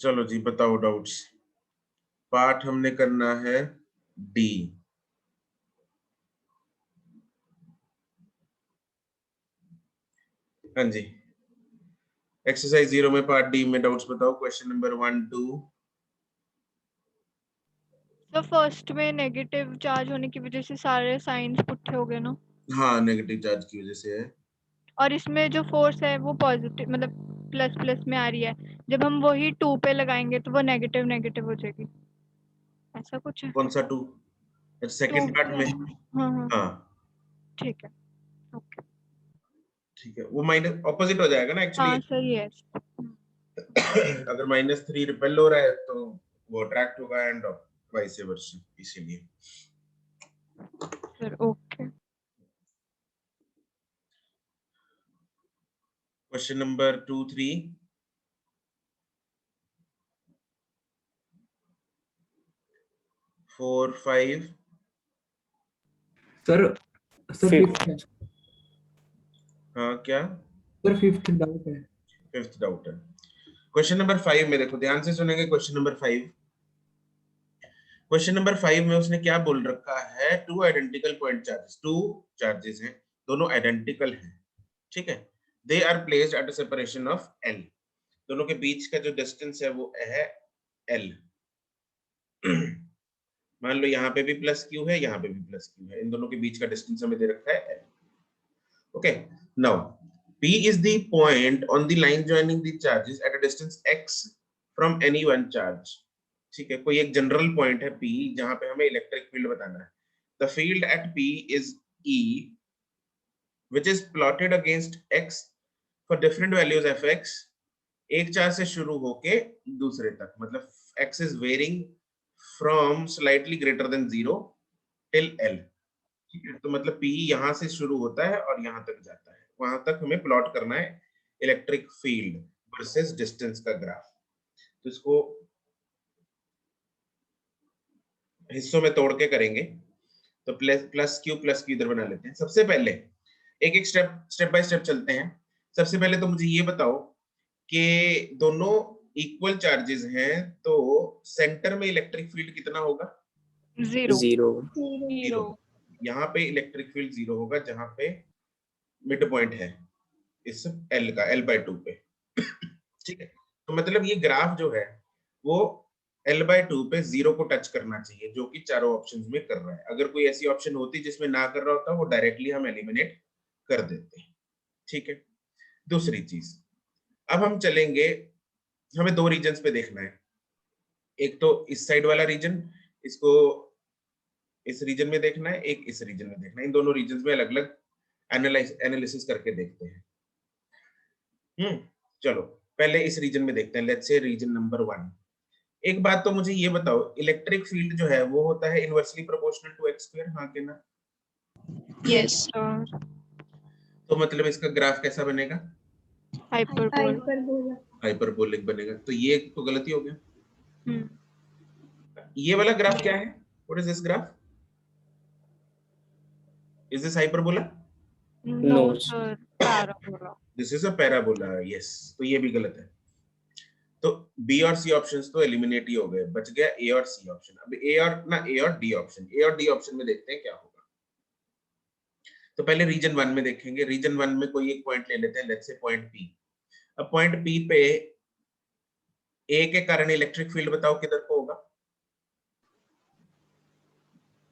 चलो जी बताओ doubts. Part हमने करना है डी। हाँ जी, एक्सरसाइज 0 में पार्ट डी में डाउट्स बताओ। Question number 1 2। तो फर्स्ट में नेगेटिव चार्ज होने की वजह से सारे साइंस पुट्ठे हो गए ना। हाँ, नेगेटिव चार्ज की वजह से है। और इसमें जो फोर्स है वो पॉजिटिव मतलब प्लस प्लस में आ रही है, जब हम वही 2 पे लगाएंगे तो वो नेगेटिव नेगेटिव हो जाएगी, ऐसा कुछ है। कौन सा 2? 2 सेकंड पार्ट में। हाँ हाँ हाँ ठीक है, ओके। ठीक है, वो माइनस ऑपोजिट हो जाएगा ना एक्चुअली। हाँ सही है। अगर -3 रिपेल हो रहा है तो वो अट्रैक्ट होगा एंड वाइस वर्सा, इसीलिए। फिर okay. Question number 2 3 4 5। Sir sir fifth. Fifth है। हाँ क्या? सर फिफ्थ डाउट है। फिफ्थ डाउट है। क्वेश्चन नंबर 5 में देखो, ध्यान से सुनेंगे। क्वेश्चन नंबर 5, क्वेश्चन नंबर 5 में उसने क्या बोल रखा है? Two identical point charges, two charges हैं, दोनों आइडेंटिकल हैं, ठीक है। They are placed at a separation of L. दोनों के बीच का जो डिस्टेंस है वो है एल। मान लो यहाँ पे भी प्लस क्यू है, यहाँ पे भी प्लस क्यू है, इन दोनों के बीच का डिस्टेंस हमें दे रखा है L. Okay, now P is the point on the line joining the charges at a distance x from any one charge. ठीक है, कोई एक जनरल पॉइंट है P जहां पे हमें इलेक्ट्रिक फील्ड बताना है। The field at P is E, which is plotted against x for different values of x. एक चार्ज से शुरू होके दूसरे तक, मतलब x is varying from slightly greater than 0 till L। ठीक है, तो मतलब P यहां से शुरू होता है और यहां तक जाता है, वहां तक हमें प्लॉट करना है इलेक्ट्रिक फील्ड वर्सेस डिस्टेंस का ग्राफ। तो इसको हिस्सों में तोड़ के करेंगे। तो प्लस क्यू इधर बना लेते हैं। सबसे पहले एक एक स्टेप बाय स्टेप चलते हैं। सबसे पहले तो मुझे ये बताओ कि दोनों इक्वल चार्जेस हैं, तो सेंटर में इलेक्ट्रिक फील्ड कितना होगा? जीरो। जीरो। जीरो। यहाँ पे इलेक्ट्रिक फील्ड जीरो होगा जहां पे मिड पॉइंट है इस एल का, L/2 पे। ठीक है, तो मतलब ये ग्राफ जो है वो L/2 पे जीरो को टच करना चाहिए, जो कि चारों ऑप्शंस में कर रहा है। अगर कोई ऐसी ऑप्शन होती जिसमें ना कर रहा होता, वो डायरेक्टली हम एलिमिनेट कर देते हैं। ठीक है, दूसरी चीज, अब हम चलेंगे, हमें दो रीजन्स पे देखना है। एक तो इस साइड वाला रीजन, इसको इस रीजन में देखना है, एक इस रीजन में देखना है। इन दोनों रीजन्स में अलग अलग एनालिसिस करके देखते हैं। चलो पहले इस रीजन में देखते हैं, लेट्स से रीजन नंबर 1। एक बात तो मुझे ये बताओ, इलेक्ट्रिक फील्ड जो है वो होता है inversely proportional to x square, हाँ के ना? यस। तो मतलब इसका ग्राफ कैसा बनेगा? हाइपरबोला। हाइपरबोलिक बनेगा। तो ये तो गलती हो गया। ये वाला ग्राफ क्या है? What is this graph? Is this hyperbola? No No. Sir, parabola. This is a parabola, yes. तो ये भी गलत है। तो बी और सी ऑप्शंस तो एलिमिनेट ही हो गए, बच गया ए और सी ऑप्शन। अब ए और डी ऑप्शन, ए और डी ऑप्शन में देखते हैं क्या होगा। तो पहले रीजन 1 में देखेंगे। रीजन 1 में कोई एक पॉइंट ले लेते हैं, लेट्स से पॉइंट पी। अब पॉइंट पी पे ए के कारण इलेक्ट्रिक फील्ड बताओ किधर को होगा?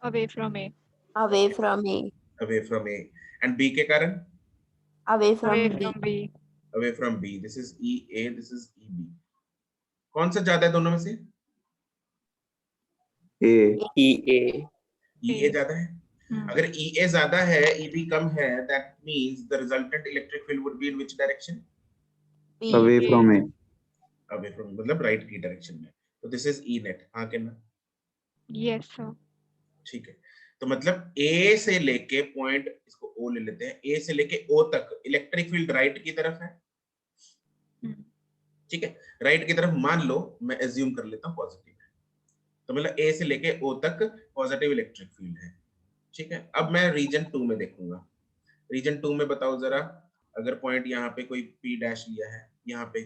Away from A. Away from A. Away from A. And B के कारण? Away away from B. From B. Away from B. This is E A, this is E B. कौन सा ज्यादा है दोनों में से? ए। E A. ई ए ज्यादा है। अगर ई ए ज्यादा है, ई बी कम है, that means the resultant electric field would be in which direction? B. Away from A. Away from मतलब राइट की डायरेक्शन में। तो दिस इज ई नेट, हाँ के ना? Yes sir. ठीक है, तो मतलब ए से लेके पॉइंट, इसको ओ ले लेते हैं, ए से लेके ओ तक इलेक्ट्रिक फील्ड राइट की तरफ है। ठीक है, राइट की तरफ मान लो, मैं एज्यूम कर लेता हूँ पॉजिटिव है, तो मतलब ए से लेके ओ तक पॉजिटिव इलेक्ट्रिक फील्ड है। ठीक है, अब मैं रीजन 2 में देखूंगा। रीजन 2 में बताओ जरा, अगर पॉइंट यहाँ पे कोई पी डैश लिया है, यहाँ पे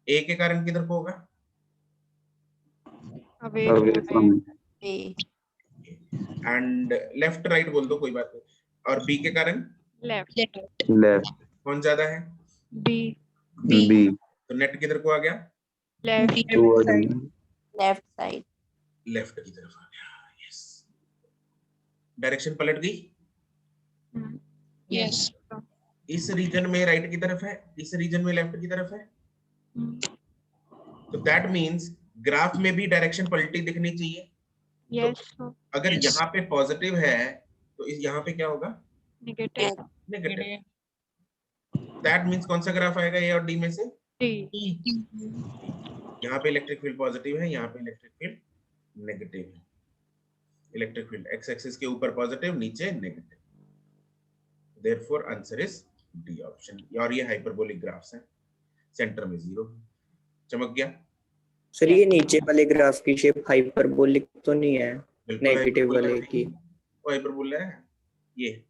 ए के कारण किधर को होगा? away Away from from A. A. A, and left right बोल दो, कोई बात नहीं। और बी के कारण Left. Left. कौन ज्यादा है? B. B. तो नेट किधर को आ गया? Left. Toward me. left side, left की तरफ आ गया। यस, डायरेक्शन पलट गई। Hmm. Yes. इस रीजन में राइट की तरफ है, इस रीजन में लेफ्ट की तरफ है। Hmm. तो दैट मींस ग्राफ में भी डायरेक्शन पलटी दिखनी चाहिए। Yes. So अगर Yes. यहाँ पे पॉजिटिव है तो इस यहाँ पे क्या होगा? negative. नेगेटिव। दैट मींस कौन सा ग्राफ आएगा ए और डी में से? D. ई। यहाँ पे इलेक्ट्रिक फील्ड पॉजिटिव है, यहाँ पे इलेक्ट्रिक फील्ड नेगेटिव है। इलेक्ट्रिक फील्ड एक्स एक्सिस के ऊपर पॉजिटिव, नीचे negative. Therefore answer is D option. और ये हाइपरबोलिक ग्राफ्स हैं, सेंटर में 0 चमक गया। सर ये नीचे वाले ग्राफ की शेप हाइपरबोलिक तो नहीं है, बिल्कुल नेगेटिव hyperbola वाले है। की। वो हाइपरबोला है। ये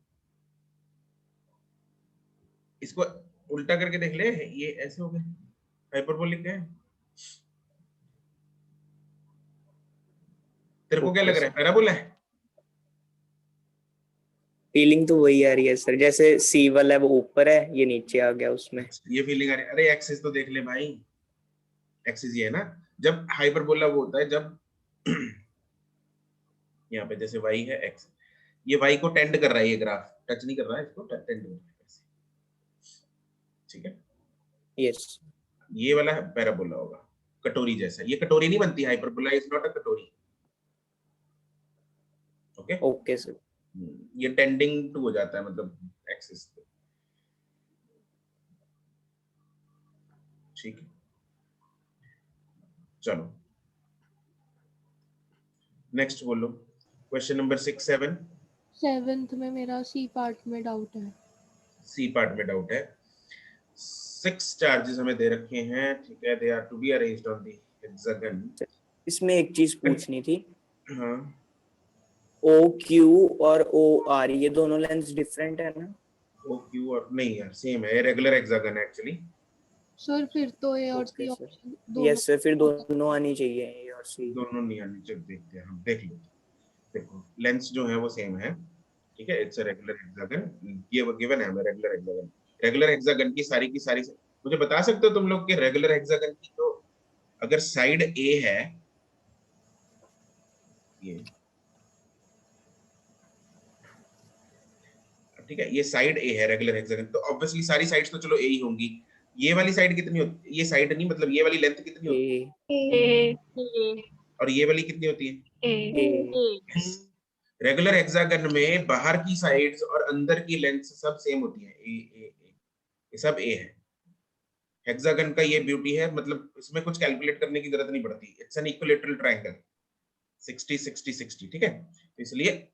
इसको उल्टा करके देख ले, ये ऐसे हो गए, हाइपरबोलिक है। तेरे को क्या लग रहा है, पैराबोला है? फीलिंग तो वही आ रही है सर, जैसे सी वाला है वो ऊपर है, ये नीचे आ गया उसमें। ये फीलिंग आ रही है। अरे एक्सिस तो देख ले भाई, एक्सिस ये है ना। जब हाइपरबोला वो होता है जब यहाँ पे जैसे y है x, ये y को टेंड कर रहा है, ये ग्राफ टच नहीं कर रहा है, इसको टेंड कर रहा है ऐसे। ठीक है, यस। ये वाला पैराबोला होगा, कटोरी जैसा। ये कटोरी नहीं बनती, हाइपरबोला इज नॉट अ कटोरी। Okay okay sir. ये टेंडिंग टू हो जाता है, मतलब एक्सिस पे। ठीक है, चलो नेक्स्ट बोलो। क्वेश्चन नंबर 6 7 7th में मेरा सी पार्ट में डाउट है। सी पार्ट में डाउट है। 6 चार्जेस हमें दे रखे हैं, ठीक है। They are to be arranged on the hexagon. इसमें एक चीज पूछनी थी, हाँ, ओ क्यू और ओ आर ये दोनों लेंस डिफरेंट है ना? ओ क्यू और नहीं यार, सेम है, रेगुलर हेक्सागन एक्चुअली। सर फिर तो ए और सी Okay, sir. ऑप्शन दोनों। यस सर, फिर दोनों आनी चाहिए ए और सी। दोनों नहीं आनी चाहिए, देखते हैं हम, देख लो। देखो लेंस जो है वो सेम है, ठीक है। इट्स अ रेगुलर हेक्सागन, ये गिवन है हमें रेगुलर हेक्सागन। रेगुलर हेक्सागन की सारी मुझे बता सकते हो तुम लोग कि रेगुलर हेक्सागन की तो अगर साइड ए है, ये ठीक है, ये साइड ए है रेगुलर हेक्सागन, तो ऑब्वियसली सारी साइड्स तो चलो ए ही होंगी। ये वाली साइड कितनी होती है? ये साइड नहीं, मतलब ये वाली लेंथ कितनी होती है? A. और ये वाली कितनी होती है? A. रेगुलर हेक्सागन में बाहर की साइड्स और अंदर की लेंथ सब सेम होती है, ए ये सब ए है। हेक्सागन का ये ब्यूटी है, मतलब इसमें कुछ कैलकुलेट करने की जरूरत नहीं पड़ती। इट्स एन इक्विलैटरल ट्रायंगल, 60 60 60, ठीक है। तो इसलिए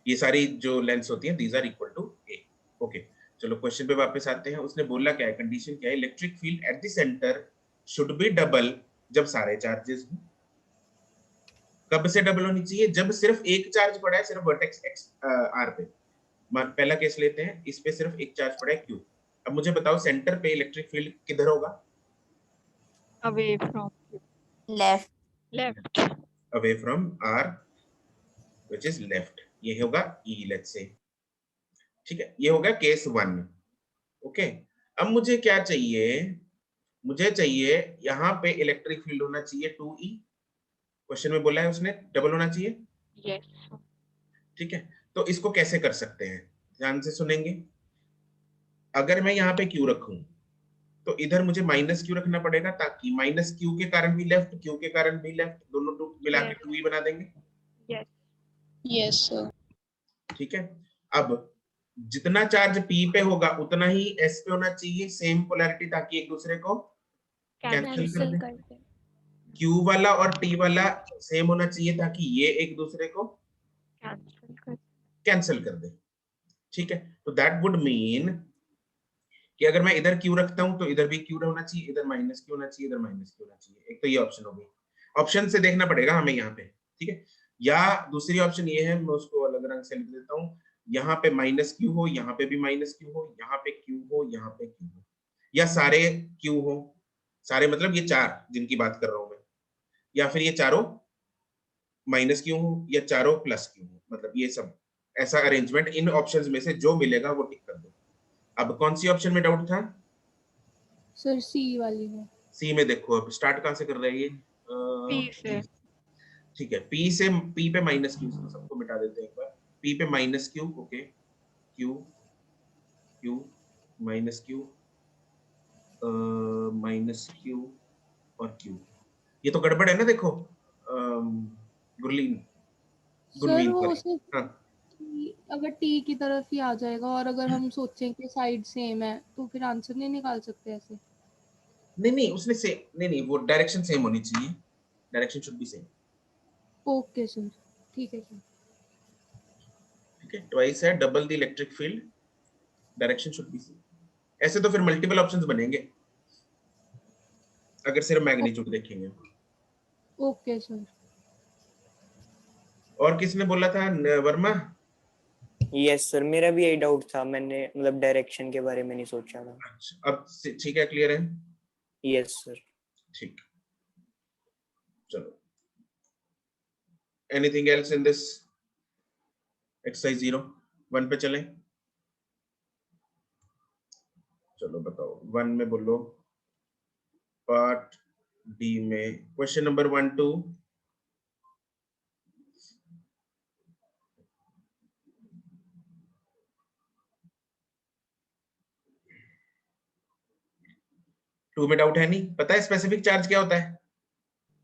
ये सारी जो लेंथ्स होती हैं, these are equal to A. Okay, चलो क्वेश्चन पे वापस आते हैं। उसने बोला क्या है, कंडीशन क्या है? Electric field at the centre should be double जब सारे चार्जेस हो। कब से डबल होनी चाहिए? जब सिर्फ एक चार्ज पड़ा है, सिर्फ वर्टेक्स एक्स आर पे। पहला केस लेते हैं, इस पे सिर्फ एक चार्ज पड़ा है क्यू। अब मुझे बताओ सेंटर पे इलेक्ट्रिक फील्ड किधर होगा? Away from left, left. Away from R which is left. ये होगा ई, लेट्स से, ठीक है। ये होगा केस 1। ओके, अब मुझे क्या चाहिए? मुझे चाहिए यहाँ पे इलेक्ट्रिक फील्ड होना चाहिए 2E। क्वेश्चन में बोला है उसने डबल होना चाहिए, Yes. ठीक है। तो इसको कैसे कर सकते हैं, ध्यान से सुनेंगे। अगर मैं यहाँ पे क्यू रखूं तो इधर मुझे माइनस क्यू रखना पड़ेगा, ताकि माइनस क्यू के कारण भी लेफ्ट, क्यू के कारण भी लेफ्ट, दोनों टू मिला के 2E बना देंगे, Yes. Yes sir. ठीक है। अब जितना चार्ज P पे होगा उतना ही S पे होना चाहिए, सेम पोलैरिटी, ताकि एक दूसरे को कैंसिल कर दे। करते हैं। Q वाला और T वाला सेम होना चाहिए, ताकि ये एक दूसरे को कैंसिल कर दे, ठीक है। तो दैट वुड मीन कि अगर मैं इधर Q रखता हूं तो इधर भी Q होना चाहिए, इधर माइनस Q होना चाहिए, इधर माइनस Q होना चाहिए। एक तो ये ऑप्शन हो गई, ऑप्शन से देखना पड़ेगा हमें यहाँ पे, ठीक है। या दूसरी ऑप्शन ये है, मैं उसको अलग रंग से लिख देता हूँ, यहाँ पे माइनस Q हो, यहाँ पे भी माइनस Q हो, यहाँ पे Q हो, यहाँ पे Q हो, या सारे क्यू हो, सारे मतलब ये चार जिनकी बात कर रहा हूं मैं, या फिर ये चारों माइनस क्यू हो या चारों प्लस क्यू हो, मतलब ये सब ऐसा अरेंजमेंट इन ऑप्शंस में से जो मिलेगा वो टिक कर दो। अब कौन सी ऑप्शन में डाउट था? सर सी वाली में। सी में देखो, अब स्टार्ट कहां से कर रहे हैं ये? पी से। ठीक है, पी से, पी पे माइनस क्यू से सबको मिटा देते हैं एक बार। पी पे minus Q, okay, Q Q minus Q minus Q और क्यू, ये तो गड़बड़ है ना, देखो गुरलीन सर गुरलीन वो सॉरी, सिर्फ हाँ अगर टी की तरफ ही आ जाएगा और अगर हम सोचें कि साइड सेम है तो फिर आंसर नहीं निकाल सकते ऐसे। नहीं नहीं उसने से नहीं नहीं वो डायरेक्शन सेम होनी चाहिए, direction should be same. Okay sir, ठीक है सर। ठीक है, ट्वाइस है double the electric field, direction should be same. ऐसे तो फिर मल्टीपल ऑप्शंस बनेंगे अगर सिर्फ मैग्नीट्यूड देखेंगे। Okay sir. और किसने बोला था? वर्मा। यस सर, मेरा भी यही डाउट था, मैंने मतलब डायरेक्शन के बारे में नहीं सोचा था। अच्छा, अब ठीक है, क्लियर है? Yes sir. ठीक, चलो, anything else in this exercise 0 1 पे चलें? चलो बताओ, 1 में बोलो, पार्ट डी में क्वेश्चन नंबर 1 2 2 में डाउट है नहीं? पता है स्पेसिफिक चार्ज क्या होता है?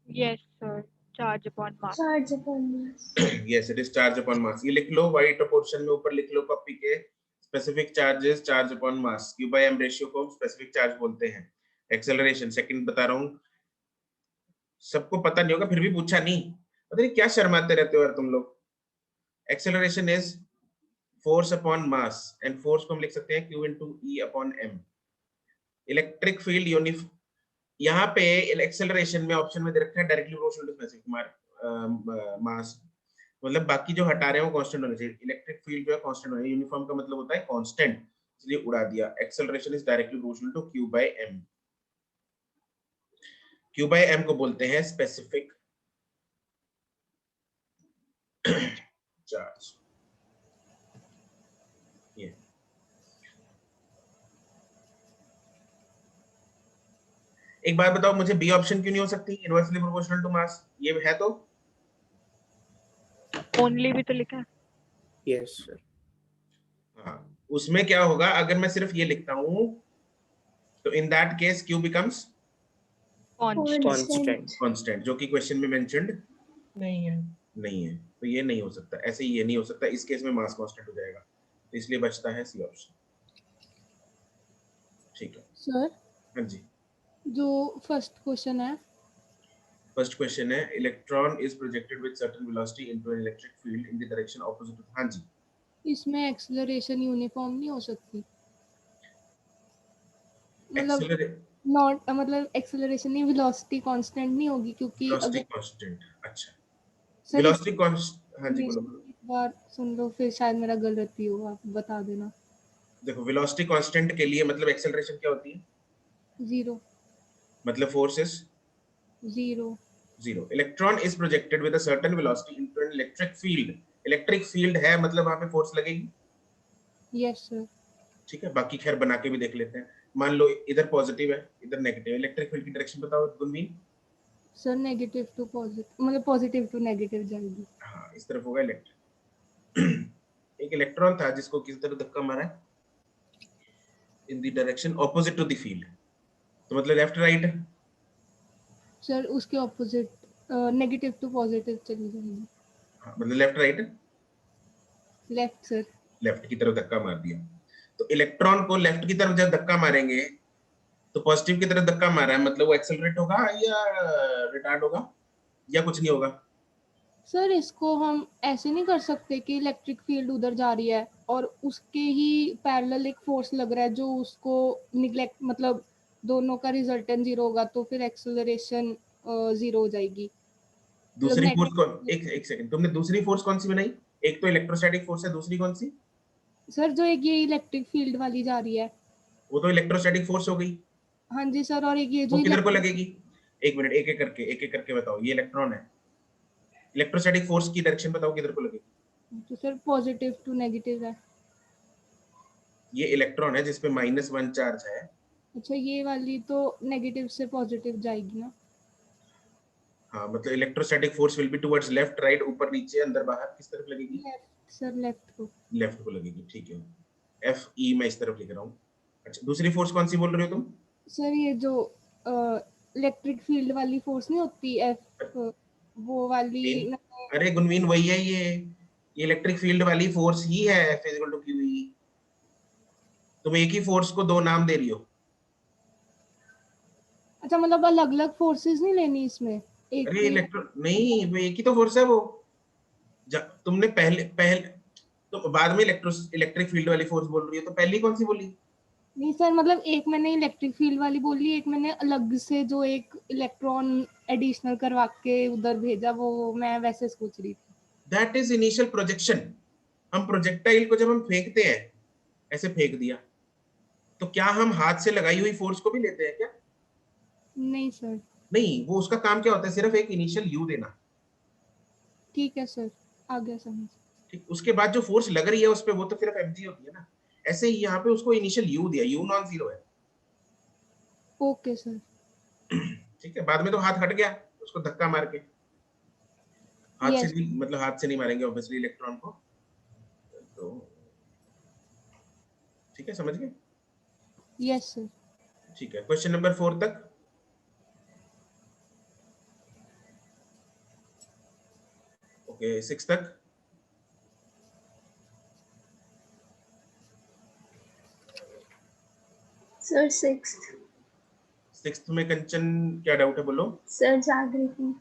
Yes sir, charge upon mass. Charge upon mass. Yes, it is charge upon mass. ये लिख लो व्हाइट पोर्शन में ऊपर लिख लो कॉपी के, specific charge is charge upon mass, Q by M ratio को स्पेसिफिक चार्ज बोलते हैं। एक्सेलरेशन सेकंड बता रहा हूं, सबको पता नहीं होगा फिर भी पूछा नहीं, पता नहीं क्या शर्माते रहते हो यार तुम लोग। Acceleration is force upon mass, and force को हम लिख सकते हैं q into e अपॉन m। इलेक्ट्रिक फील्ड यूनिफ, यहाँ पे एक्सेलरेशन में ऑप्शन में दे रखा है directly proportional to specific mass, मतलब बाकी जो हटा रहे हैं वो कांस्टेंट होने चाहिए। इलेक्ट्रिक फील्ड जो है कांस्टेंट होना है, यूनिफॉर्म का मतलब होता है कांस्टेंट, इसलिए उड़ा दिया। Acceleration is directly proportional to q by m। q by m को बोलते हैं स्पेसिफिक चार्ज। ये एक बात बताओ मुझे, बी ऑप्शन क्यों नहीं हो सकती? इनवर्सली प्रोपोर्शनल टू मास ये है तो ओनली भी तो लिखा है। Yes sir. हाँ, उसमें क्या होगा अगर मैं सिर्फ ये लिखता हूं, तो in that case q becomes constant. Constant, जो कि क्वेश्चन में मेंशन्ड नहीं है, तो ये नहीं हो सकता, ऐसे ही ये नहीं हो सकता। इस केस में मास कांस्टेंट हो जाएगा, तो इसलिए बचता है सी ऑप्शन। ठीक है सर हाँ जी, जो फर्स्ट क्वेश्चन है, फर्स्ट क्वेश्चन है electron is projected with certain velocity into an electric field in the direction opposite to, हाँ जी, इसमें एक्सेलरेशन यूनिफॉर्म नहीं हो सकती? मतलब एक्सेलरेट नॉट मतलब एक्सेलरेशन नहीं, वेलोसिटी कांस्टेंट नहीं होगी क्योंकि वेलोसिटी अगर कांस्टेंट। अच्छा, सर वेलोसिटी कांस्टेंट, हाँ जी बोलो बोलो। एक बार सुन लो फिर शायद मेरा गलत ही होगा, आप बता देना। देखो वेलोसिटी कांस्टेंट के लिए मतलब एक्सेलरेशन क्या होती है? 0 मतलब force is 0। 0। Electron is projected with a certain velocity into an electric field, electric field है मतलब वहां पे फोर्स लगेगी। Yes sir. ठीक है, बाकी खैर बना के भी देख लेते हैं। मान लो इधर पॉजिटिव है इधर नेगेटिव, इलेक्ट्रिक फील्ड की डायरेक्शन बताओ गुनवीन। सर नेगेटिव टू पॉजिटिव, मतलब पॉजिटिव टू नेगेटिव जाएगी। हाँ, इस तरफ होगा इलेक्ट्रिक। एक इलेक्ट्रॉन था जिसको किसी तरह धक्का मारा in the direction opposite to the field, तो मतलब लेफ्ट राइट। सर उसके ऑपोजिट नेगेटिव टू पॉजिटिव चली जाएगी। हाँ, मतलब left right, left sir. Left की तरफ धक्का मार दिया, तो इलेक्ट्रॉन को लेफ्ट की तरफ जब धक्का मारेंगे तो पॉजिटिव की तरफ धक्का मारा है, मतलब वो एक्सेलरेट होगा या रिटार्ड होगा या कुछ नहीं होगा? सर इसको हम ऐसे नहीं कर सकते कि इलेक्ट्रिक फील्ड उधर जा रही है और उसके ही पैरेलल एक फोर्स लग रहा है जो उसको निगलेक्ट, मतलब दोनों का रिजल्टेंट 0 होगा तो फिर एक्सेलरेशन 0 हो जाएगी। दूसरी मतलब फोर्स कौन, एक सेकंड, तुमने दूसरी फोर्स कौन सी बनाई? एक तो इलेक्ट्रोस्टैटिक फोर्स है, दूसरी कौन सी? सर जो एक ये इलेक्ट्रिक फील्ड वाली जा रही है वो तो इलेक्ट्रोस्टैटिक फोर्स हो गई। हाँ जी सर, और एक ये वो जो किधर को लगेगी? एक मिनट, एक एक करके बताओ। ये इलेक्ट्रॉन है, इलेक्ट्रोस्टैटिक फोर्स की डायरेक्शन बताओ किधर को लगेगी? तो सर पॉजिटिव टू नेगेटिव है। ये इलेक्ट्रॉन है जिसपे -1 चार्ज है। अच्छा, ये वाली तो नेगेटिव से पॉजिटिव जाएगी ना? हाँ, मतलब electrostatic force will be towards left right, ऊपर नीचे अंदर बाहर, किस तरफ लगेगी? लेफ्ट सर, लेफ्ट को। लेफ्ट को लगेगी, ठीक है। एफ ई मैं इस तरफ लिख रहा हूँ। अच्छा, दूसरी फोर्स कौन सी बोल रहे हो तुम? सर ये जो इलेक्ट्रिक फील्ड वाली फोर्स नहीं होती एफ, वो वाली। अरे गुनवीन, वही है ये इलेक्ट्रिक फील्ड वाली फोर्स ही है, F = QE। तुम एक ही फोर्स को दो नाम दे रही हो। अच्छा, मतलब अलग अलग फोर्सेस नहीं लेनी इसमें, एक अरे ही। इलेक्ट्रो नहीं, वो एक ही तो फोर्स है वो। तुमने पहले पहले तो बाद में इलेक्ट्रिक फील्ड वाली फोर्स बोल रही हो, तो पहली कौन सी बोली? नहीं सर, मतलब एक मैंने इलेक्ट्रिक फील्ड वाली बोली, एक मैंने अलग से जो एक इलेक्ट्रॉन एडिशनल करवा के उधर भेजा, वो मैं वैसे सोच रही थी। That is initial projection. हम प्रोजेक्टाइल को जब हम फेंकते हैं, ऐसे फेंक दिया, तो क्या हम हाथ से लगाई हुई फोर्स को भी लेते हैं क्या? नहीं सर। नहीं, वो उसका काम क्या होता है? सिर्फ एक इनिशियल यू देना। ठीक है सर, आ गया समझ। ठीक, उसके बाद जो फोर्स लग रही है उस पे, वो तो सिर्फ mg होती है ना। ऐसे ही यहाँ पे उसको इनिशियल यू दिया, यू नॉन जीरो है। Okay sir. ठीक है, बाद में तो हाथ हट गया उसको धक्का मार के। हाथ से यस नहीं, मतलब हाथ से नहीं मारेंगे ऑब्वियसली इलेक्ट्रॉन को। तो ठीक है, समझ गए? Yes sir. ठीक है, क्वेश्चन नंबर 4 तक। ओके, 6 तक। सर 6th में कंचन, क्या डाउट है बोलो? सर जागृति।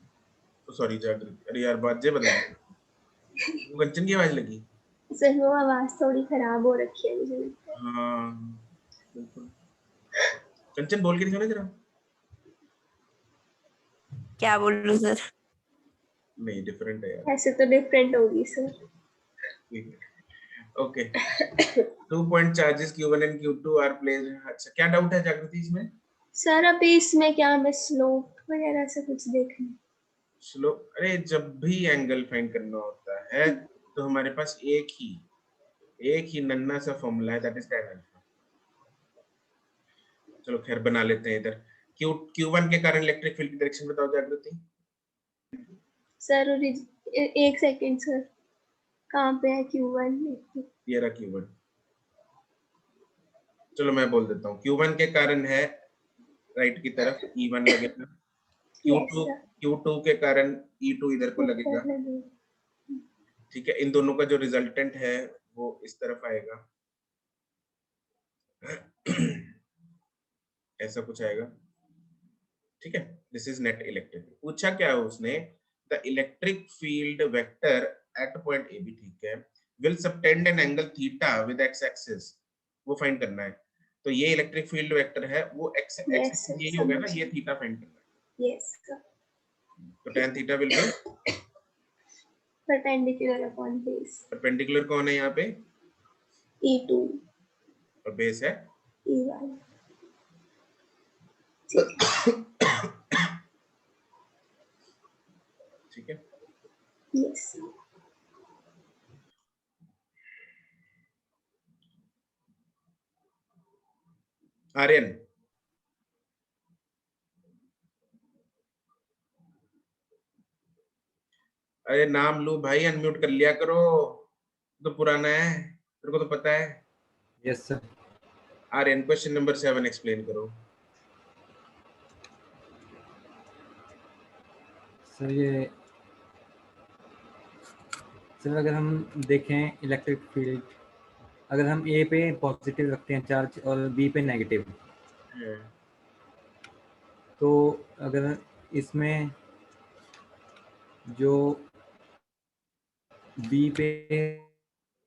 सॉरी, जागृति। अरे यार, बाजे बदल गई। वो कंचन की आवाज लगी। सर वो आवाज थोड़ी खराब हो रखी है मुझे लगता है। हाँ बिल्कुल। कंचन बोल के दिखाना जरा। क्या बोलूं सर? नहीं, डिफरेंट है यार। ऐसे तो डिफरेंट होगी sir. Okay, 2 point charges Q1 and Q2 are placed. अच्छा, क्या डाउट है जागृति इसमें? सर अभी इसमें क्या हमें स्लोप वगैरह से कुछ देखना है? स्लोप? अरे जब भी एंगल फाइंड करना होता है तो हमारे पास एक ही नन्ना सा फॉर्मूला है, दैट इज tan अल्फा। चलो खैर, बना लेते हैं इधर। Q1 के कारण इलेक्ट्रिक फील्ड की डायरेक्शन बताओ जागृति। सर एक सेकंड सर, कहाँ पे है Q1? ये रहा Q1। चलो मैं बोल देता हूँ, Q1 के कारण है राइट की तरफ E1 लगेगा। Yes Q2 sir. Q2 के कारण E2 इधर को लगेगा। ऊपर लगे। ठीक है, इन दोनों का जो रिजल्टेंट है वो इस तरफ आएगा। ऐसा कुछ आएगा। ठीक है, दिस इज नेट इलेक्ट्रिक। पूछा क्या है उसने? The electric field vector at point A B, ठीक है, will subtend an angle theta with x axis. वो फाइंड करना है। तो ये इलेक्ट्रिक फील्ड वेक्टर है, वो एक्स यस एक्सिस सर, यही हो गया ना, समझ। ये थीटा फाइंड करना है। Yes sir. तो tan theta will be perpendicular upon base. Perpendicular कौन है यहाँ पे? E2 और बेस है E1। ठीक है। यस। आर्यन, अरे नाम लो भाई, अनम्यूट कर लिया करो। तो पुराना है, तेरे को तो पता है। Yes sir. Aryan, question number 7 explain करो। सर ये सर अगर हम देखें इलेक्ट्रिक फील्ड, अगर हम ए पे पॉजिटिव रखते हैं चार्ज और बी पे नेगेटिव, तो अगर इसमें जो बी पे,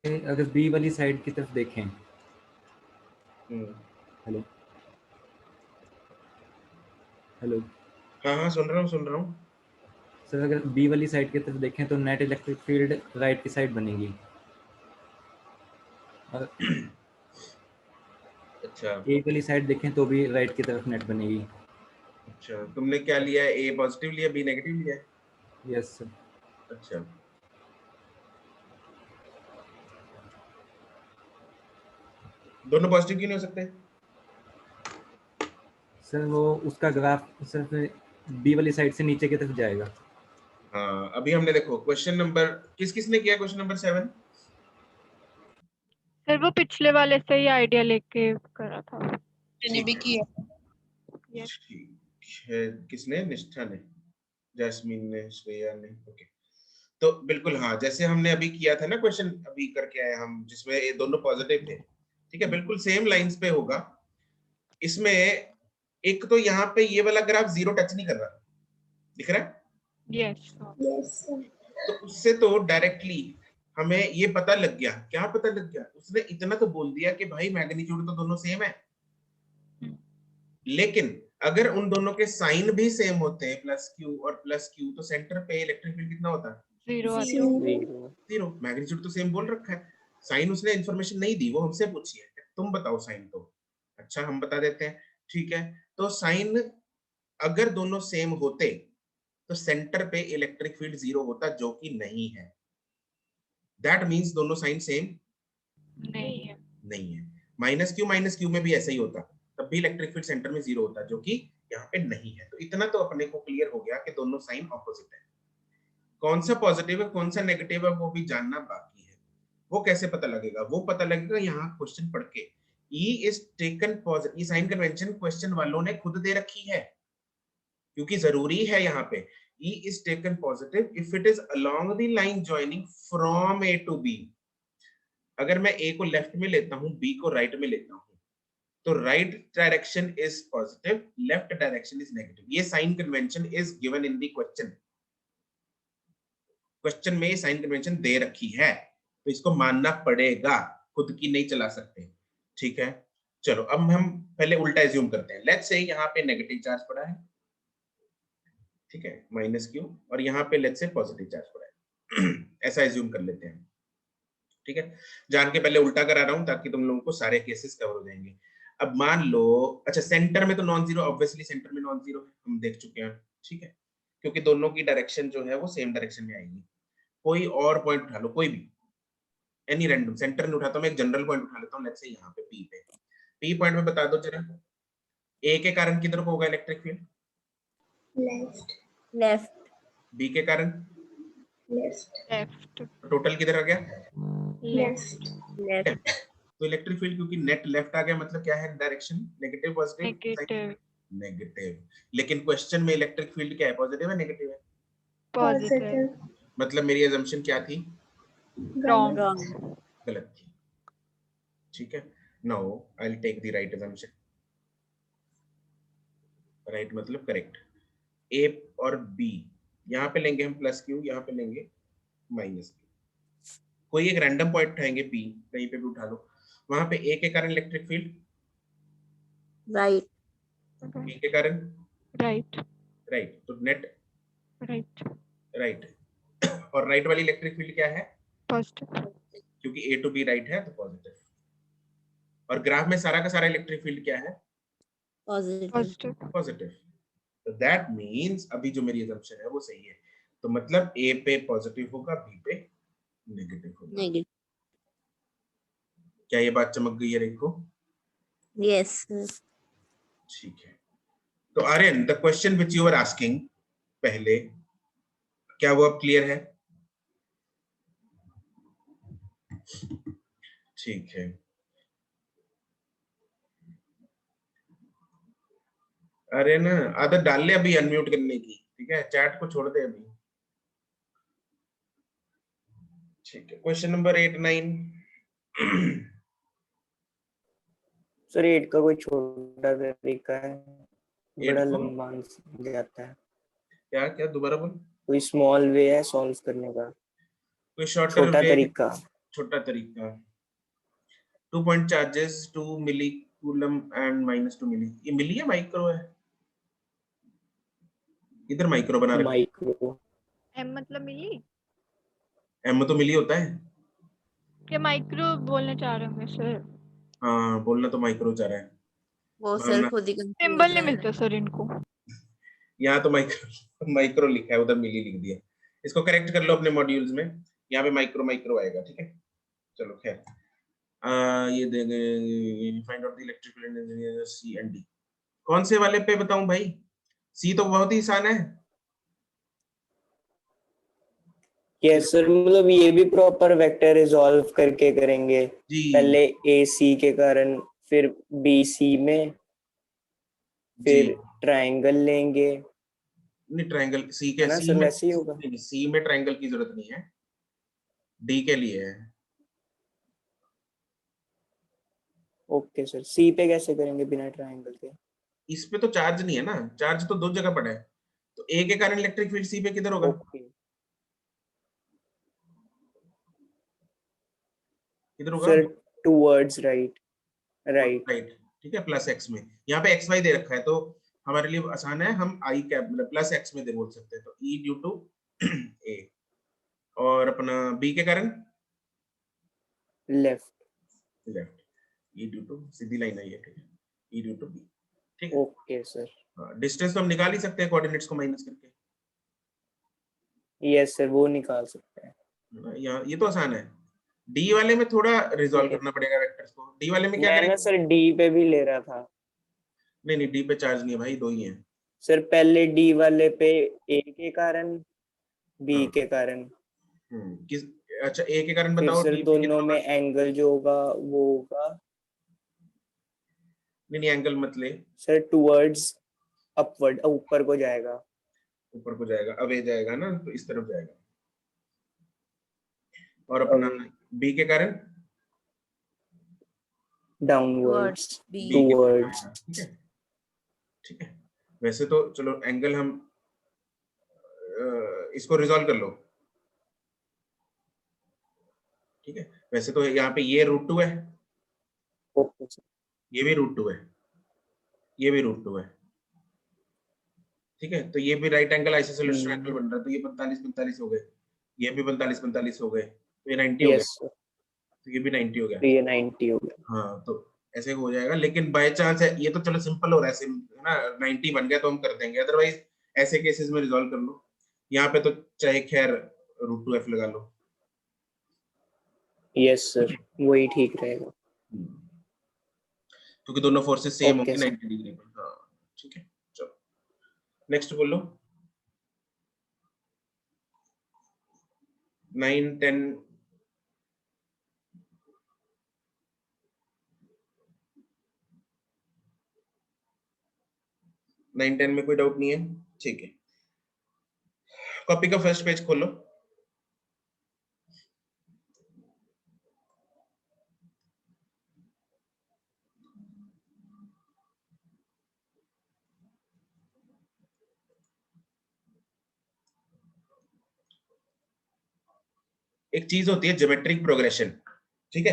अगर बी वाली साइड की तरफ देखें, हेलो हेलो हाँ हाँ, सुन रहा हूँ सुन रहा हूँ। सर अगर बी वाली साइड की तरफ देखें तो नेट इलेक्ट्रिक फील्ड राइट की साइड बनेगी। और अच्छा ए वाली साइड देखें तो भी राइट की तरफ नेट बनेगी। अच्छा, तुमने क्या लिया है? ए पॉजिटिव लिया, बी नेगेटिव लिया है? Yes sir. अच्छा, दोनों पॉजिटिव क्यों नहीं हो सकते? सर वो उसका ग्राफ सिर्फ बी वाली साइड से नीचे की तरफ जाएगा। हाँ, अभी हमने देखो क्वेश्चन नंबर किसने किया? Question number 7। सर वो पिछले वाले से ही आइडिया लेके करा था। मैंने भी किया। Yes. ठीक है, किसने? निष्ठा ने, जैस्मीन ने, श्रेया ने। ओके, तो बिल्कुल हाँ, जैसे हमने अभी किया था ना क्वेश्चन, अभी करके आए हम, जिसमें ये दोनों पॉजिटिव थे, ठीक है, बिल्कुल सेम लाइंस पे होगा। इसमें एक तो यहाँ पे ये वाला ग्राफ जीरो टच नहीं कर रहा, दिख रहा है? Yes. Yes sir. तो उससे तो डायरेक्टली हमें ये पता लग गया। क्या पता लग गया? उसने इतना तो बोल दिया कि भाई मैग्नीट्यूड तो दोनों सेम है, लेकिन अगर उन दोनों के साइन भी सेम होते हैं, प्लस क्यू और प्लस क्यू, तो सेंटर पे इलेक्ट्रिक फील्ड कितना होता है? Zero. जीरो। मैग्नीट्यूड तो सेम बोल रखा है, साइन उसने इंफॉर्मेशन नहीं दी, वो हमसे पूछी है तुम बताओ साइन। तो अच्छा, हम बता देते हैं, ठीक है। तो साइन अगर दोनों सेम होते तो सेंटर पे इलेक्ट्रिक फील्ड जीरो होता, जो कि नहीं है। दैट मींस दोनों साइन सेम नहीं है। नहीं है। माइनस क्यू में भी ऐसा ही होता, तब भी इलेक्ट्रिक फील्ड सेंटर में जीरो होता, जो कि यहाँ पे नहीं है। तो इतना तो अपने को क्लियर हो गया कि दोनों साइन ऑपोजिट है। कौन सा पॉजिटिव है कौन सा नेगेटिव है वो भी जानना बाकी है। वो कैसे पता लगेगा? वो पता लगेगा यहाँ क्वेश्चन पढ़ के। E is taken positive, ये साइन कन्वेंशन क्वेश्चन वालों ने खुद दे रखी है, क्योंकि जरूरी है यहाँ पे। E is taken positive if it is along the line joining from A to B। अगर मैं A को लेफ्ट में लेता हूँ, B को राइट में लेता हूँ, तो right direction is positive, left direction is negative. ये sign convention is given in the question. Question में साइन कन्वेंशन दे रखी है, तो इसको मानना पड़ेगा, खुद की नहीं चला सकते, ठीक है। चलो अब हम पहले उल्टा एज्यूम करते हैं। लेट्स से यहाँ पे नेगेटिव चार्ज पड़ा है, ठीक है, माइनस क्यू, और यहाँ पे लेट्स से पॉजिटिव चार्ज पड़ा है। ऐसा एज्यूम कर लेते हैं, ठीक है। जान के पहले उल्टा करा रहा हूं ताकि तुम लोगों को सारे केसेस कवर हो जाएंगे। अब मान लो, अच्छा सेंटर में तो नॉन जीरो, ऑब्वियसली सेंटर में नॉन जीरो है, हम देख चुके हैं, ठीक है, क्योंकि दोनों की डायरेक्शन जो है वो सेम डायरेक्शन में आएगी। कोई और पॉइंट उठा लो, कोई भी, एनी रैंडम, सेंटर में उठाता हूं मैं, एक जनरल पॉइंट उठा लेता हूं, लेट्स से यहाँ पे पी पे। पी पॉइंट में बता दो जरा, ए के कारण किधर को होगा electric field? Left. Left B के कारण लेफ्ट। Left. टोटल किधर आ गया? लेफ्ट। लेफ्ट तो इलेक्ट्रिक फील्ड क्योंकि नेट लेफ्ट आ गया, मतलब क्या है direction? Negative positive? Negative. Negative. लेकिन क्वेश्चन में इलेक्ट्रिक फील्ड क्या है, पॉजिटिव है नेगेटिव है? Positive. मतलब मेरी अजम्पशन क्या थी? Wrong. रॉन्ग गलत थी, ठीक है। Now I will take the right assumption. Right मतलब करेक्ट। ए और बी यहाँ पे लेंगे हम प्लस क्यू, यहाँ पे लेंगे माइनस क्यू। कोई एक रैंडम पॉइंट उठाएंगे पी, कहीं पे भी उठा लो, वहां पे ए के कारण इलेक्ट्रिक फील्ड, राइट बी के कारण Right. राइट, तो नेट Right. राइट। और राइट वाली इलेक्ट्रिक फील्ड क्या है? Positive. क्योंकि ए टू बी राइट है तो पॉजिटिव। और ग्राफ में सारा का सारा इलेक्ट्रिक फील्ड क्या है? Positive Positive. पॉजिटिव। तो दैट मींस अभी जो मेरी असम्पशन है वो सही है, तो मतलब ए पे पॉजिटिव होगा, बी पे नेगेटिव होगा। नेगेटिव क्या ये बात चमक गई है रिंको? यस ठीक है। तो Aryan, the question which you are asking पहले, क्या वो अब क्लियर है? ठीक है। अरे ना, आदत डाल ले अभी अनम्यूट करने की, ठीक है, चैट को छोड़ दे अभी। ठीक है, क्वेश्चन नंबर 8 9। सर 8 का कोई छोटा तरीका है, बड़ा को? लंबा जाता है। क्या क्या दोबारा बोल। कोई स्मॉल वे है सॉल्व करने का, कोई शॉर्टर छोटा वे? तरीका। छोटा तरीका। 2 point charges 2 milli coulomb and -2 milli, ये मिली है माइक्रो है? इधर माइक्रो बना रखा है, माइक्रो M मतलब मिली? एम तो मिली होता है। क्या माइक्रो बोलना चाह रहे होंगे सर? हाँ बोलना तो माइक्रो चाह रहा है, वो मानना सर खुद ही confuse सिंबल नहीं है। मिलते सर इनको। यहाँ तो माइक्रो माइक्रो लिखा है, उधर मिली लिख दिया। इसको करेक्ट कर लो अपने मॉड्यूल्स में, यहाँ पे माइक्रो माइक्रो आएगा, ठीक है। चलो खैर, ये देंगे find out the electrical engineer C and D. कौन से वाले पे बताऊं भाई? सी तो बहुत ही आसान है। यस सर, मतलब ये भी प्रॉपर वेक्टर रिजॉल्व करके करेंगे। जी पहले ए सी के कारण, फिर बी सी में, जी, फिर ट्रायंगल लेंगे, नहीं ट्रायंगल सी है के ना सी सर? में, वैसे ही होगा। नहीं सी में ट्रायंगल की जरूरत नहीं है, डी के लिए है। ओके सर, सी पे कैसे करेंगे बिना ट्रायंगल के? इस पे तो चार्ज नहीं है ना, चार्ज तो दो जगह पड़ा है, तो ए के कारण इलेक्ट्रिक फील्ड सी पे किधर होगा? ओके किधर होगा? Sir, towards right, right. Right, ठीक है, प्लस एक्स में। यहाँ पे एक्स वाई दे रखा है तो हमारे लिए आसान है, हम आई कैप मतलब प्लस एक्स में दे बोल सकते हैं, तो ई ड्यू टू ए। और अपना बी के कारण left. Left, E due to, सीधी लाइन आई है, ठीक है, ई ड्यू टू बी, ठीक है। Okay sir. डिस्टेंस तो हम निकाल ही सकते हैं कोऑर्डिनेट्स को माइनस करके, यस सर, वो निकाल सकते हैं। यहाँ ये तो आसान है। डी वाले में थोड़ा रिजॉल्व ये- करना पड़ेगा वेक्टर्स को। डी वाले में क्या मैं ना करेंगे? सर डी पे भी ले रहा था। नहीं नहीं, डी पे चार्ज नहीं है भाई, दो ही है। सर पहले डी वाले पे ए के कारण, बी हाँ। के कारण, किस, अच्छा ए के कारण फिर बताओ, सर डी पे दोनों कितना में होगा? एंगल जो होगा वो होगा नहीं नहीं, एंगल मत ले, सर टूवर्ड्स अपवर्ड, ऊपर को जाएगा। ऊपर को जाएगा, अवे जाएगा ना, तो इस तरफ जाएगा। और अपना बी के कारण डाउनवर्ड्स, Towards B. बी के टूवर्ड्स। कारण, ठीक है, ठीक है। वैसे तो चलो एंगल हम इसको रिजॉल्व कर लो, ठीक है। वैसे तो यहाँ पे ये √2 है, ओके सर। ये भी √2 है, ये भी √2 है, ठीक है। तो ये भी राइट एंगल आइसोसेलेस ट्रायंगल बन रहा है, तो ये 45 45 हो गए, ये भी 45 45 हो गए, तो ये 90 हो गया, यस सर, तो ये भी 90 हो गया। तो ये 90 हो गया। हाँ, तो ऐसे हो जाएगा, लेकिन बाय चांस है, ये तो चलो सिंपल हो रहा है, है ना, 90 बन गया तो हम कर देंगे, अदरवाइज ऐसे केसेस में रिजॉल्व कर लो। यहाँ पे तो चाहे खैर √2f लगा लो, यस सर, वही ठीक रहेगा। क्योंकि दोनों फोर्सेस सेम ओके होंगी सर। 90 डिग्री पर। हाँ ठीक है, चलो नेक्स्ट बोलो। 9 10 9 10 में कोई डाउट नहीं है, ठीक है। कॉपी का फर्स्ट पेज खोलो। एक चीज होती है ज्योमेट्रिक प्रोग्रेशन, ठीक है,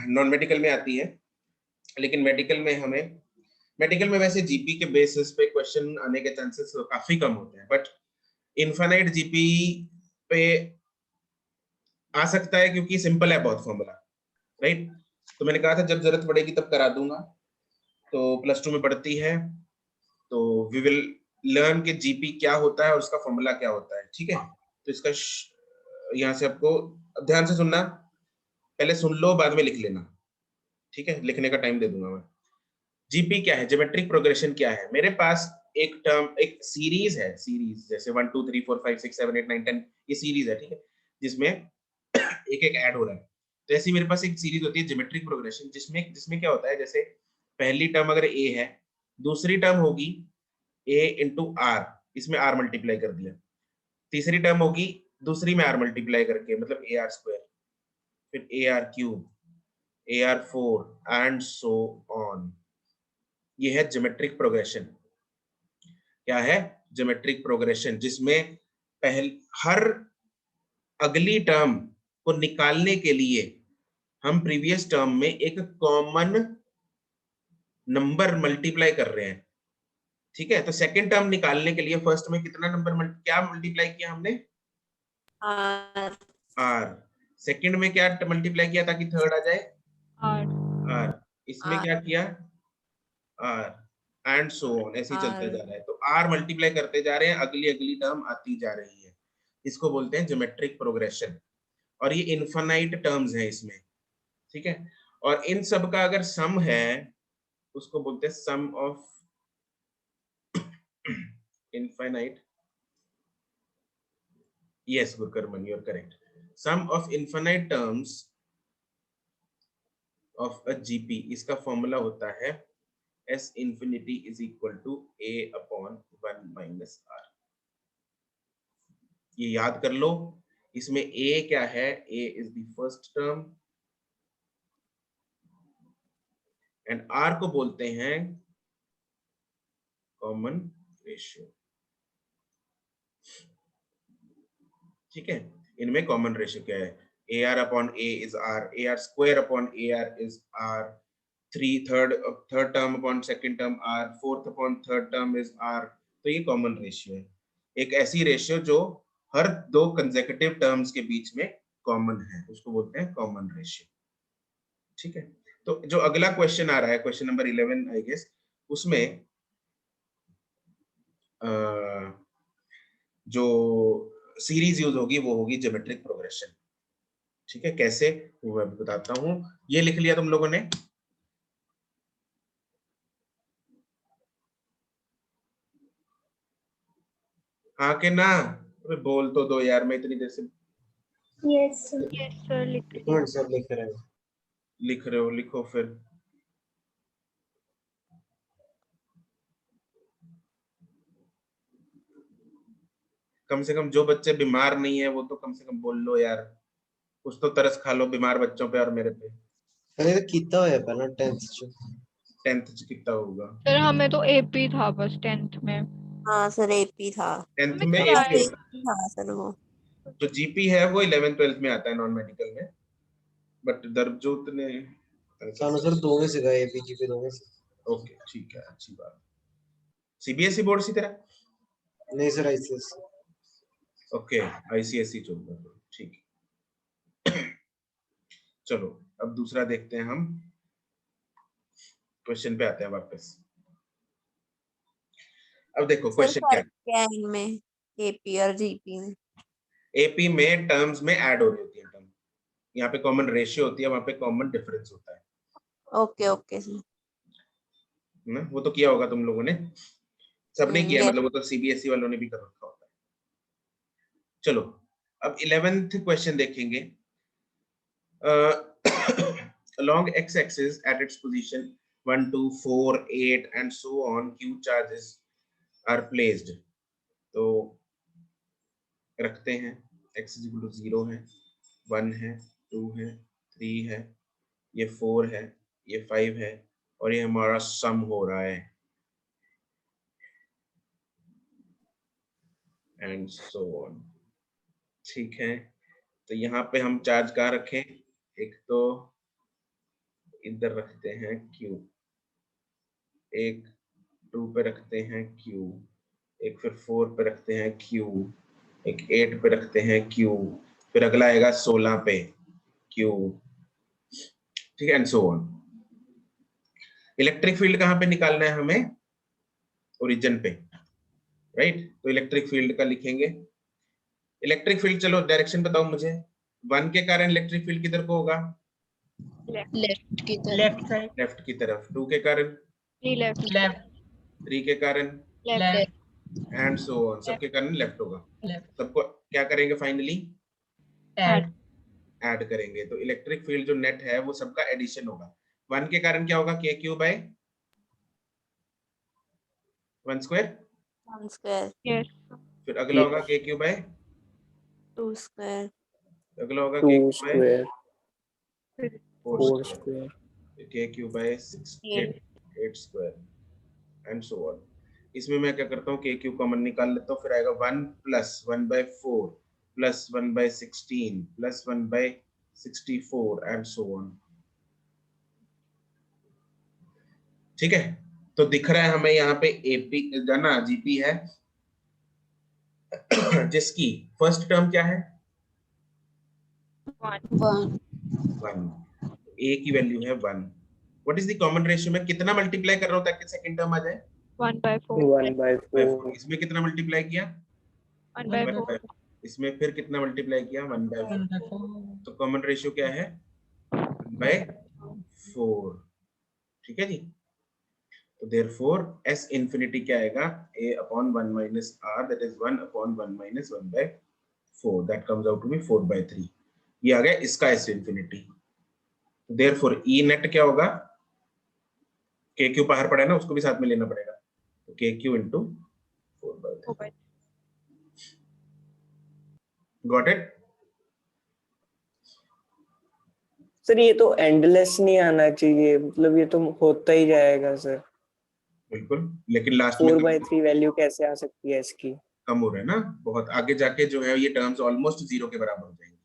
नॉन मेडिकल में आती है, लेकिन मेडिकल में वैसे जीपी के बेसिस पे क्वेश्चन आने के चांसेस काफी कम होते हैं, बट इनफाइनाइट जीपी पे आ सकता है, क्योंकि सिंपल है बहुत फॉर्मूला, राइट। तो मैंने कहा था जब जरूरत पड़ेगी तब करा दूंगा, तो प्लस 2 में पढ़ती है, तो वी विल लर्न के जीपी क्या होता है और उसका फॉर्मूला क्या होता है, ठीक है। तो इसका यहाँ से आपको ध्यान से सुनना, पहले सुन लो बाद में लिख लेना, ठीक है, लिखने का टाइम दे दूंगा मैं। जीपी क्या है, ज्योमेट्रिक प्रोग्रेशन क्या है? मेरे पास एक टर्म, एक सीरीज है, सीरीज जैसे 1 2 3 4 5 6 7 8 9 10, ये सीरीज है, ठीक है, जिसमें एक एक ऐड हो रहा है। तो ऐसी मेरे पास एक सीरीज होती है ज्योमेट्रिक प्रोग्रेशन, जिसमें जिसमें क्या होता है, जैसे पहली टर्म अगर ए है, दूसरी टर्म होगी a इंटू आर, इसमें r मल्टीप्लाई कर दिया, तीसरी टर्म होगी दूसरी में r मल्टीप्लाई करके, मतलब ए आर स्क्वायर, फिर A R cube, AR4 and so on. ये है ज्योमेट्रिक प्रोग्रेशन। क्या है? ज्योमेट्रिक प्रोग्रेशन, जिसमें हर अगली टर्म को निकालने के लिए हम प्रीवियस टर्म में एक कॉमन नंबर मल्टीप्लाई कर रहे हैं, ठीक है। तो सेकंड टर्म निकालने के लिए फर्स्ट में कितना नंबर क्या मल्टीप्लाई किया हमने? R. R। सेकंड में क्या मल्टीप्लाई किया ताकि थर्ड आ जाए? R। इसमें R. क्या किया, आर, एंड सो ऑन, ऐसे ही चलता R. जा रहा है। तो आर मल्टीप्लाई करते जा रहे हैं, अगली अगली टर्म आती जा रही है। इसको बोलते हैं ज्योमेट्रिक प्रोग्रेशन, और ये इनफाइनाइट टर्म्स हैं इसमें, ठीक है। और इन सब का अगर सम है उसको बोलते हैं सम of infinite, yes Gurkarman, you are correct, sum of infinite terms of a GP, इसका फॉर्मूला होता है S infinity is equal to A upon 1 minus R। ये याद कर लो, इसमें A क्या है, A is the first term and R को बोलते हैं कॉमन रेशियो, ठीक है। इनमें कॉमन रेशियो क्या है, AR upon A is R, AR square upon AR is R, third term upon second term R, fourth upon third term is R। तो ये कॉमन रेशियो है, एक ऐसी रेशियो जो हर दो कंसेक्यूटिव टर्म्स के बीच में कॉमन है, उसको बोलते हैं कॉमन रेशियो, ठीक है। तो जो अगला क्वेश्चन आ रहा है, क्वेश्चन नंबर 11 आई गेस, उसमें जो सीरीज यूज होगी वो होगी ज्योमेट्रिक प्रोग्रेशन, ठीक है। कैसे वो मैं बताता हूं। ये लिख लिया तुम लोगों ने, हाँ के ना, अरे बोल तो दो यार, मैं इतनी देर से यस यस सर लिख कौन सब लिख रहे हो? लिख रहे हो, लिखो फिर। कम से कम जो बच्चे बीमार नहीं है वो तो कम से कम बोल लो यार, कुछ तो तरस खा लो बीमार बच्चों पे और मेरे पे। अरे तो कितना होया पहला 10th च 10th कितना होगा? सर हमें तो एपी था बस 10th में। हाँ सर AP था। 10th में हमें एक क्या ही है? होता है, हाँ सर वो। जो जीपी है वो 11th 12th में आता है नॉन मेडिकल में, बट दरजोत ने सानू सर दो में सिखा एपीजी पे दो में से। ओके ठीक है, अच्छी बात। सीबीएसई बोर्ड सी तरह, नहीं सर आईसीएस। ओके आईसीएसई चलता है, ठीक है। चलो अब दूसरा देखते हैं, हम क्वेश्चन पे आते हैं वापस। अब देखो सर क्वेश्चन क्या है, फर्क क्या है इनमें AP और GP में? एपी में टर्म्स में ऐड हो रही होती है टर्म, यहाँ पे कॉमन रेशियो होती है, वहां पे कॉमन डिफरेंस होता है ओके ओके सर। ना। वो तो किया होगा तुम लोगों ने, सबने किया, yes। मतलब वो तो सीबीएसई वालों ने भी कर रखा होता है। चलो अब 11th क्वेश्चन देखेंगे। along x-axis at its position 1 2 4 8 and so on q charges are placed। तो रखते हैं x is equal to 0 है, 1 है, 2 है, 3 है, ये 4 है, ये 5 है, और ये हमारा सम हो रहा है एंड सो ऑन, ठीक है। तो यहाँ पे हम चार्ज कहाँ रखें, एक तो इधर रखते हैं Q, एक 2 पे रखते हैं Q, एक फिर 4 पे रखते हैं Q, एक 8 पे रखते हैं Q, फिर अगला आएगा 16 पे Q, ठीक है, and so on. Electric field कहाँ पे निकालना है हमें, ओरिजिन पे, राइट। तो इलेक्ट्रिक फील्ड का लिखेंगे, इलेक्ट्रिक फील्ड, चलो डायरेक्शन बताओ मुझे। 1 के कारण इलेक्ट्रिक फील्ड किधर को होगा, लेफ्ट की लेफ्ट साइड, लेफ्ट की तरफ। 2 के कारण लेफ्ट लेफ्ट 3 के कारण लेफ्ट एंड सो ऑन, सबके कारण लेफ्ट होगा। लेफ्ट सबको क्या करेंगे फाइनली, ऐड ऐड करेंगे। तो इलेक्ट्रिक फील्ड जो नेट है वो सबका एडिशन होगा। 1 के कारण क्या होगा, K Q by 1 square, 1 square, yes फिर अगला होगा के क्यू बाय, 2 स्क्वायर, अगला होगा k 2 q by square 4 4 square, square k Q by 8 square and so on. इसमें मैं क्या करता हूँ, के क्यू कॉमन निकाल लेता हूँ, फिर आएगा 1 plus 1 by 4 plus 1 by 16 plus 1 by 64 and so on, ठीक है। तो दिख रहा है हमें यहाँ पे एपी ना जीपी है, जिसकी फर्स्ट टर्म क्या है, 1 1 1, ए की वैल्यू है 1, what is the common ratio? में कितना मल्टीप्लाई कर रहा हूं ताकि सेकंड टर्म आ जाए? 1/4 1/4 इसमें कितना मल्टीप्लाई किया? 1/4 इसमें फिर कितना मल्टीप्लाई किया? 1/4। तो कॉमन रेशियो क्या है? 1/4। ठीक है जी। तो therefore s infinity क्या आएगा? a upon 1 minus r, that is 1 upon 1 minus 1/4, that comes out to be 4/3। ये आ गया इसका s infinity। therefore e net क्या होगा? kq बाहर पड़ा है ना, उसको भी साथ में लेना पड़ेगा, तो kq into 4/3। got it? Sir ये तो एंडलेस नहीं आना चाहिए, मतलब ये तो होता ही जाएगा सर। बिल्कुल, लेकिन लास्ट में 4/3 वैल्यू कैसे आ सकती है इसकी? कम हो रहा है ना बहुत, आगे जाके जो है ये टर्म्स ऑलमोस्ट 0 के बराबर हो जाएंगे।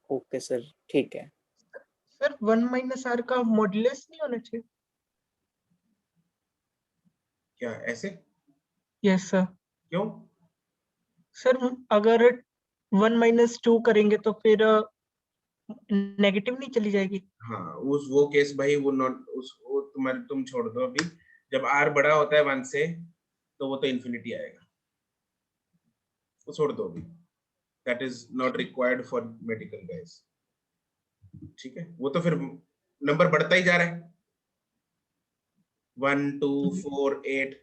ओके सर, ठीक है। सर 1 माइनस आर का मॉडुलस नहीं होना चाहिए? क्या ऐसे? Yes sir. क्यों? सर अगर 1 माइनस 2 करेंगे तो फिर नेगेटिव नहीं चली जाएगी? हाँ, उस वो केस भाई वो नॉट उस वो तुम छोड़ दो अभी। जब r बड़ा होता है 1 से तो वो तो इन्फिनिटी आएगा, वो छोड़ दो अभी। That is not required for medical guys. ठीक है, वो तो फिर नंबर बढ़ता ही जा रहा है, 1 2 4 8।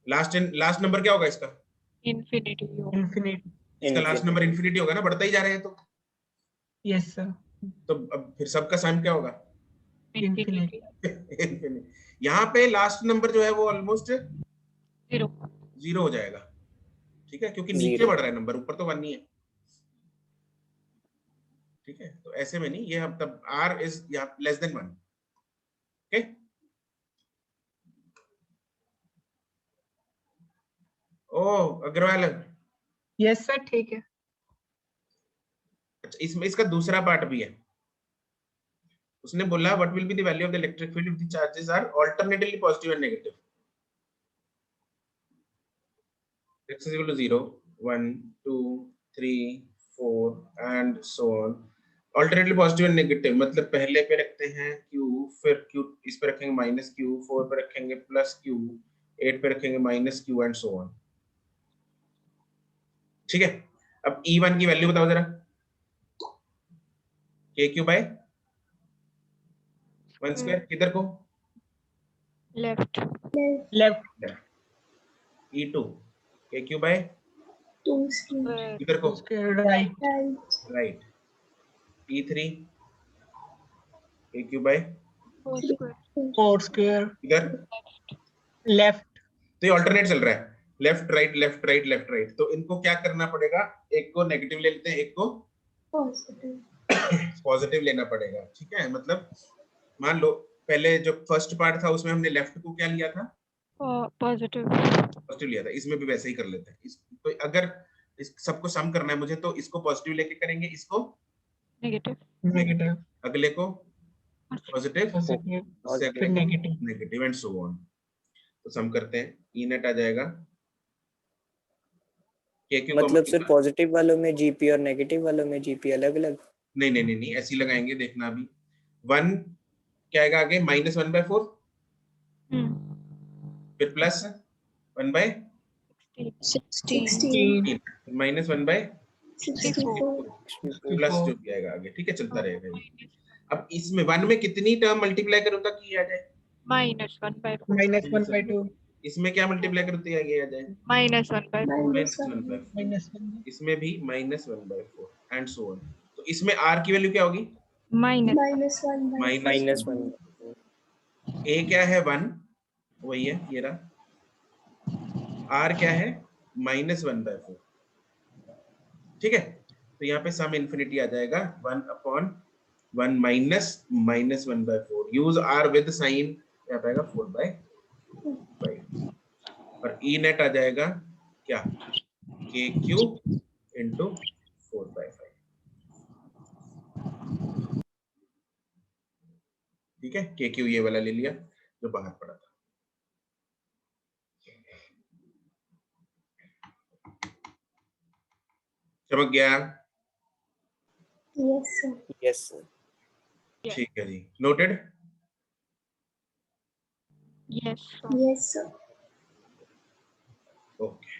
लास्ट नंबर क्या होगा इसका? Infinity infinity. इसका लास्ट नंबर इन्फिनिटी होगा ना, बढ़ता ही जा रहे हैं तो। Yes sir. तो अब फिर सबका साइन क्या होगा? इंफिनिटी यहाँ पे लास्ट नंबर जो है वो ऑलमोस्ट 0 हो जाएगा। ठीक है, क्योंकि नीचे Zero। बढ़ रहा है नंबर, ऊपर तो 1 नहीं है। ठीक है, तो ऐसे में नहीं, ये हम तब r इज यहाँ लेस देन 1। ओके, ओ अग्रवाल, यस सर ठीक है। अच्छा इसमें इसका दूसरा पार्ट भी है। उसने बोला what will be the value of the electric field if the charges are alternatively positive and negative. x is equal to 0 1 2 3 4 and so on। Alternately positive and negative मतलब पहले पे रखते हैं q, फिर q इस पे रखेंगे माइनस q, 4 पे रखेंगे प्लस q, 8 पे रखेंगे minus q and so on. ठीक है, अब E1 की वैल्यू बताओ जरा। kq बाय 1 स्क्वायर किधर को? Left left. E2 kq by 2 square किधर को? Right. Right. E3 kq by 4 square किधर? लेफ्ट। तो ये ऑल्टरनेट चल रहा है, left right left right left right. तो इनको क्या करना पड़ेगा? एक को नेगेटिव ले लेते हैं, एक को पॉजिटिव लेना पड़ेगा। ठीक है, मतलब मान लो पहले जो फर्स्ट पार्ट था उसमें हमने लेफ्ट को क्या लिया था? पॉजिटिव लिया था। इसमें भी वैसे ही कर लेते हैं। तो अगर इस सबको सम करना है मुझे तो इसको पॉजिटिव लेके करेंगे, इसको नेगेटिव अगले को पॉजिटिव, पॉजिटिव फिर negative. Negative and so on. तो सम करते हैं, ई नेट आ जाएगा मतलब सर पॉजिटिव वालों में जीपी और नेगेटिव वालों में जीपी अलग अलग? नहीं नहीं नहीं नहीं, ऐसे ही लगाएंगे, देखना अभी। 1 क्या आएगा आगे? -1/4, फिर प्लस 1/16 -1/64 प्लस जो भी आएगा आगे। ठीक है, चलता रहेगा ये। अब इसमें 1 में कितनी टर्म मल्टीप्लाई करूं ताकि ये आ जाए? -1/2। इसमें क्या मल्टीप्लाई करूं तो ये आ जाए? -1/4। इसमें भी -1/4 एंड सो ऑन। तो इसमें r की वैल्यू क्या होगी? -1/4 a क्या है? 1, वही है ये रहा। r क्या है? -1/4। ठीक है, तो यहाँ पे सम इन्फिनिटी आ जाएगा 1/1 -1/4। यूज r विद साइन, यहाँ पे आएगा 4/5 और e नेट आ जाएगा क्या? kq into 4/5। ठीक है, kq ये वाला ले लिया जो बाहर पड़ा था। चमक गया? Yes sir. Yes sir. Yes. ठीक है जी, noted. Yes, sir. Yes, sir. Okay,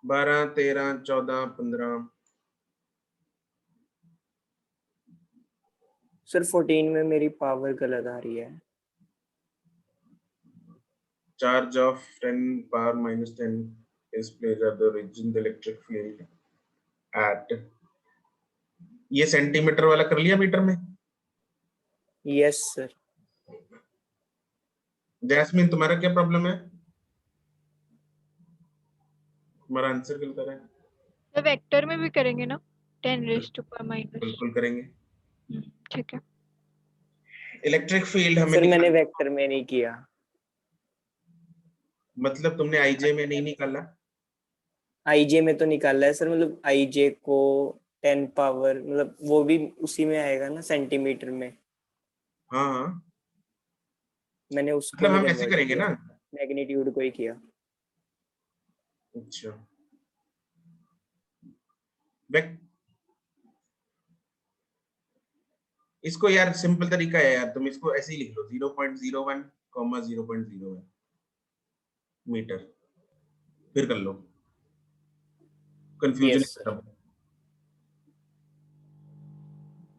बारह, 13, 14, 15। सर 14 में मेरी पावर गलत आ रही है। Charge of 10 power minus 10 is placed at the origin the electric field at, ये सेंटीमीटर वाला कर लिया मीटर में? Yes sir. जैस्मिन तुम्हारा क्या प्रॉब्लम है? तुम्हारा आंसर क्या कर रहा है? तो वेक्टर में भी करेंगे ना 10 raised to power minus। बिल्कुल करेंगे। ठीक है। इलेक्ट्रिक फील्ड हमें सर मैंने निकाल- वेक्टर में नहीं किया। मतलब तुमने आईजे में नहीं निकाला? आईजे में तो निकाला है सर, मतलब आईजे को 10 पावर मतलब वो भी उसी में आएगा ना सेंटीमीटर में। हाँ हाँ, मैंने उसको मतलब नहीं हम ऐसे कन्वर्ट करेंगे किया, ना। मैग्नीट्यूड को ही किया। अच्छा, इसको यार सिंपल तरीका है यार, तुम इसको ऐसे ही लिख लो 0.01, 0.01 मीटर, फिर कर लो, कंफ्यूजन यस सर।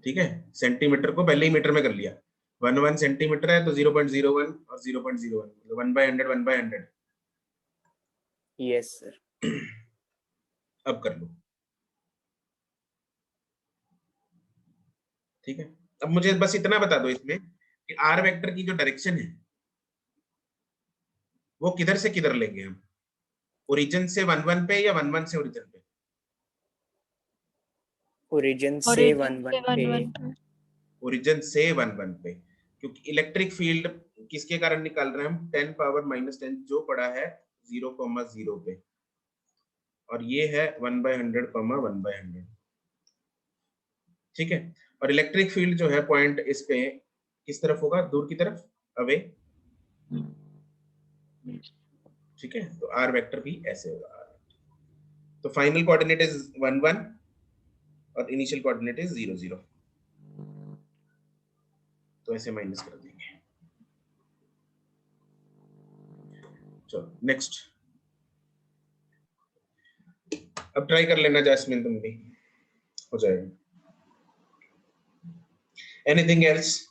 ठीक है। सेंटीमीटर को पहले ही मीटर में कर लिया, 1 सेंटीमीटर है तो 0.01 और 0.01 मतलब 1/100 1/100। Yes sir. अब कर लो, ठीक है। अब मुझे बस इतना बता दो इसमें कि आर वेक्टर की जो डायरेक्शन है वो किधर से किधर लेंगे हम, ओरिजिन से 1 पे या 1 से ओरिजिन पे? ओरिजिन से Origin 1 से 1 पे। 1 पे। ओरिजिन से 1 पे, क्योंकि इलेक्ट्रिक फील्ड किसके कारण निकाल रहे हैं हम, 10 पावर -10 जो पड़ा है 0,0 पे, और ये है 1/100, 1/100, ठीक है। और इलेक्ट्रिक फील्ड जो है पॉइंट इस पे किस तरफ होगा, दूर की तरफ, अवे, ठीक है। तो आर वेक्टर भी ऐसे होगा। तो फाइनल कोऑर्डिनेट इज 1 1 और इनिशियल कोऑर्डिनेट इज 0 0, तो ऐसे माइनस कर देंगे। चलो नेक्स्ट, अब ट्राई कर लेना जैस्मिन, तुम भी हो जाएगा। Anything else?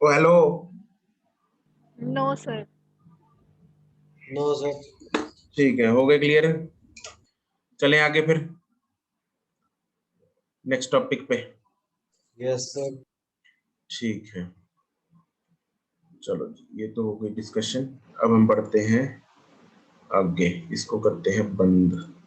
Oh hello, No sir। No sir. ठीक है, हो गए क्लियर? चलें आगे फिर नेक्स्ट टॉपिक पे। Yes sir. ठीक है, चलो जी, ये तो हो गई डिस्कशन। अब हम बढ़ते हैं आगे, इसको करते हैं बंद।